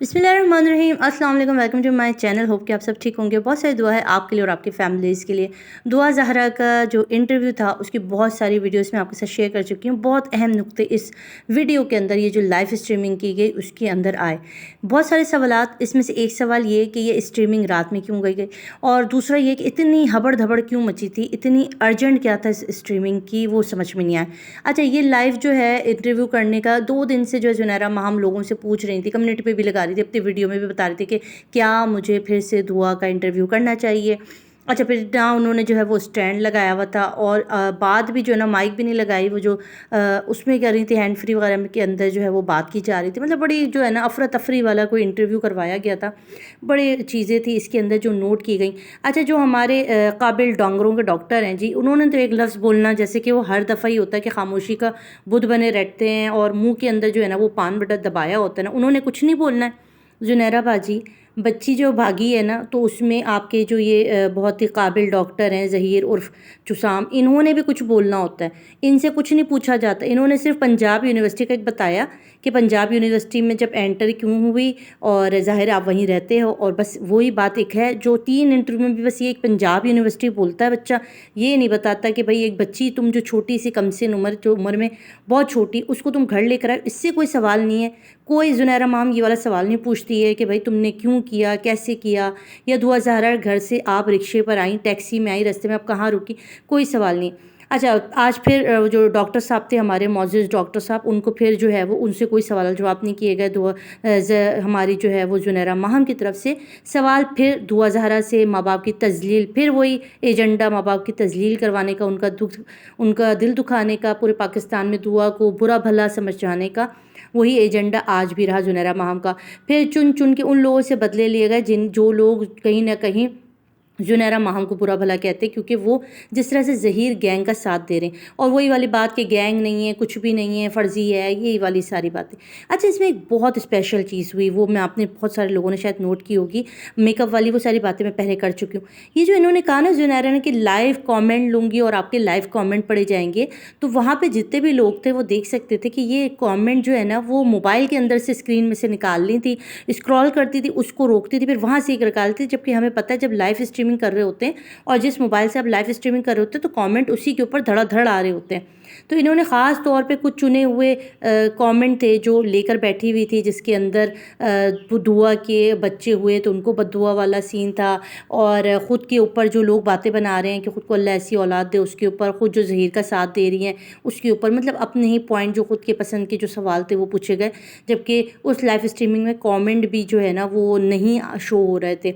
बिस्मिल्लाहिर्रहमानिर्रहीम, अस्सलाम वालेकुम, welcome to my channel. Hope कि आप सब ठीक होंगे। बहुत सारी दुआ है आपके लिए और आपकी फैमिलीज़ के लिए। दुआ ज़हरा का जो इंटरव्यू था उसकी बहुत सारी वीडियोस मैं आपके साथ शेयर कर चुकी हूँ। बहुत अहम नुक्ते इस वीडियो के अंदर, ये जो लाइव स्ट्रीमिंग की गई उसके अंदर आए। बहुत सारे सवालात, इसमें से एक सवाल ये कि ये स्ट्रीमिंग रात में क्यों गई, और दूसरा ये कि इतनी हबड़ धबड़ क्यों मची थी, इतनी अर्जेंट क्या था इस स्ट्रीमिंग की, वो समझ में नहीं आया। अच्छा, ये लाइव जो है इंटरव्यू करने का 2 दिन से जो है जुनैरा माहम लोगों से पूछ रही थी, कम्युनिटी पे भी लगा रही थी, अपनी वीडियो में भी बता रही थी कि क्या मुझे फिर से दुआ का इंटरव्यू करना चाहिए। अच्छा, फिर ना उन्होंने जो है वो स्टैंड लगाया हुआ था, और बात भी जो है ना माइक भी नहीं लगाई, वो जो उसमें कह रही थी हैंड फ्री वगैरह में के अंदर जो है वो बात की जा रही थी। मतलब बड़ी जो है ना अफरा तफरी वाला कोई इंटरव्यू करवाया गया था। बड़ी चीज़ें थी इसके अंदर जो नोट की गई। अच्छा, जो हमारे काबिल डोंगरों के डॉक्टर हैं जी, उन्होंने तो एक लफ्ज़ बोलना जैसे कि वो हर दफ़ा ही होता है कि खामोशी का बुत बने रहते हैं, और मुंह के अंदर जो है ना वो पान बटा दबाया होता है ना, उन्होंने कुछ नहीं बोलना है। जुनैरा बाजी, बच्ची जो भागी है ना, तो उसमें आपके जो ये बहुत ही काबिल डॉक्टर हैं ज़हीर उर्फ चुसाम, इन्होंने भी कुछ बोलना होता है। इनसे कुछ नहीं पूछा जाता। इन्होंने सिर्फ पंजाब यूनिवर्सिटी का एक बताया कि पंजाब यूनिवर्सिटी में जब एंटर क्यों हुई, और ज़ाहिर आप वहीं रहते हो, और बस वही बात एक है जो 3 इंटरव्यू में भी बस ये एक पंजाब यूनिवर्सिटी बोलता है बच्चा। ये नहीं बताता कि भाई एक बच्ची तुम जो छोटी सी कमसिन उम्र, जो उम्र में बहुत छोटी, उसको तुम घर लेकर आए, इससे कोई सवाल नहीं है। कोई जुनैरा माम ये वाला सवाल नहीं पूछती है कि भाई तुमने क्यों किया, कैसे किया, या दुआ ज़हरा घर से आप रिक्शे पर आई, टैक्सी में आई, रास्ते में आप कहाँ रुकी, कोई सवाल नहीं। अच्छा, आज फिर जो डॉक्टर साहब थे हमारे मौजूद डॉक्टर साहब, उनको फिर जो है वो उनसे कोई सवाल जवाब नहीं किए गए। हमारी जो है वो जुनैरा माहम की तरफ से सवाल, फिर दुआ ज़हरा से माँ बाप की तजलील, फिर वही एजेंडा माँ बाप की तजलील करवाने का, उनका दिल दुखाने का, पूरे पाकिस्तान में दुआ को बुरा भला समझ जाने का, वही एजेंडा आज भी रहा जुनैरा माहम का। फिर चुन चुन के उन लोगों से बदले लिए गए जो लोग कहीं ना कहीं जुनैरा माहम को बुरा भला कहते हैं, क्योंकि वो जिस तरह से ज़हीर गैंग का साथ दे रहे हैं, और वही वाली बात कि गैंग नहीं है, कुछ भी नहीं है, फ़र्ज़ी है, यही वाली सारी बातें। अच्छा, इसमें एक बहुत स्पेशल चीज़ हुई, वो मैं आपने बहुत सारे लोगों ने शायद नोट की होगी। मेकअप वाली वो सारी बातें मैं पहले कर चुकी हूँ। ये जो इन्होंने कहा ना जुनैरा ने कि लाइव कॉमेंट लूँगी और आपके लाइव कॉमेंट पढ़े जाएंगे, तो वहाँ पर जितने भी लोग थे वो देख सकते थे कि ये कॉमेंट जो है ना वो मोबाइल के अंदर से स्क्रीन में से निकाल ली थी, स्क्रॉल करती थी, उसको रोकती थी, फिर वहाँ से निकालती थी। जबकि हमें पता है जब लाइव स्ट्रीमिंग कर रहे होते हैं और जिस मोबाइल से आप लाइव स्ट्रीमिंग कर रहे होते हैं, तो कमेंट उसी के ऊपर धड़ाधड़ आ रहे होते हैं। तो इन्होंने ख़ास तौर पे कुछ चुने हुए कमेंट थे जो लेकर बैठी हुई थी, जिसके अंदर दुआ के बच्चे हुए तो उनको बद्दुआ वाला सीन था, और ख़ुद के ऊपर जो लोग बातें बना रहे हैं कि ख़ुद को अल्लाह ऐसी औलाद दे, उसके ऊपर ख़ुद जो ज़हीर का साथ दे रही हैं उसके ऊपर, मतलब अपने ही पॉइंट जो ख़ुद के पसंद के जो सवाल थे वो पूछे गए। जबकि उस लाइव स्ट्रीमिंग में कमेंट भी जो है ना वो नहीं शो हो रहे थे।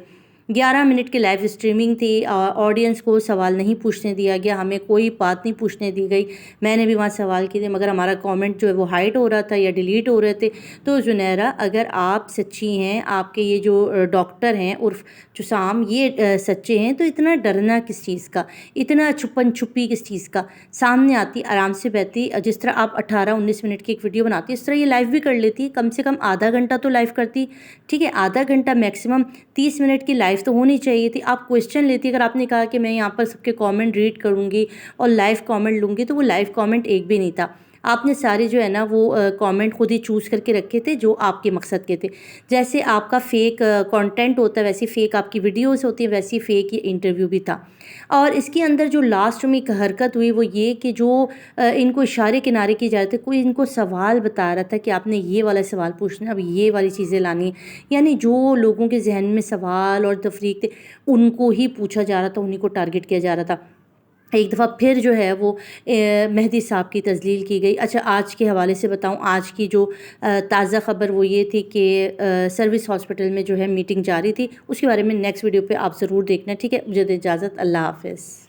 11 मिनट की लाइव स्ट्रीमिंग थी, ऑडियंस को सवाल नहीं पूछने दिया गया, हमें कोई बात नहीं पूछने दी गई। मैंने भी वहाँ सवाल किए थे, मगर हमारा कमेंट जो है वो हाइड हो रहा था या डिलीट हो रहे थे। तो जुनैरा, अगर आप सच्ची हैं, आपके ये जो डॉक्टर हैं उर्फ चुसाम, ये सच्चे हैं, तो इतना डरना किस चीज़ का, इतना छुपन छुपी किस चीज़ का। सामने आती, आराम से बैठी, जिस तरह आप 18-19 मिनट की एक वीडियो बनाती, इस तरह ये लाइव भी कर लेती। कम से कम आधा घंटा तो लाइव करती, ठीक है, आधा घंटा मैक्सिमम 30 मिनट की लाइव तो होनी चाहिए थी। आप क्वेश्चन लेती, अगर आपने कहा कि मैं यहाँ पर सबके कमेंट रीड करूँगी और लाइव कमेंट लूँगी, तो वो लाइव कमेंट एक भी नहीं था। आपने सारे जो है ना वो कमेंट खुद ही चूज़ करके रखे थे जो आपके मकसद के थे। जैसे आपका फ़ेक कंटेंट होता है, वैसी फ़ेक आपकी वीडियोस होती है, वैसी फ़ेक ये इंटरव्यू भी था। और इसके अंदर जो लास्ट में एक हरकत हुई वो ये कि जो इनको इशारे किनारे की जा रहे थे, कोई इनको सवाल बता रहा था कि आपने ये वाला सवाल पूछना, अब ये वाली चीज़ें लानी, यानी जो लोगों के जहन में सवाल और तफरीक थे उनको ही पूछा जा रहा था, उन्हीं को टारगेट किया जा रहा था। एक दफ़ा फिर जो है वो मेहदी साहब की तजलील की गई। अच्छा, आज के हवाले से बताऊं, आज की जो ताज़ा ख़बर वो ये थी कि सर्विस हॉस्पिटल में जो है मीटिंग जारी थी, उसके बारे में नेक्स्ट वीडियो पे आप ज़रूर देखना, ठीक है। मुझे दे इजाज़त, अल्लाह हाफ़िज़।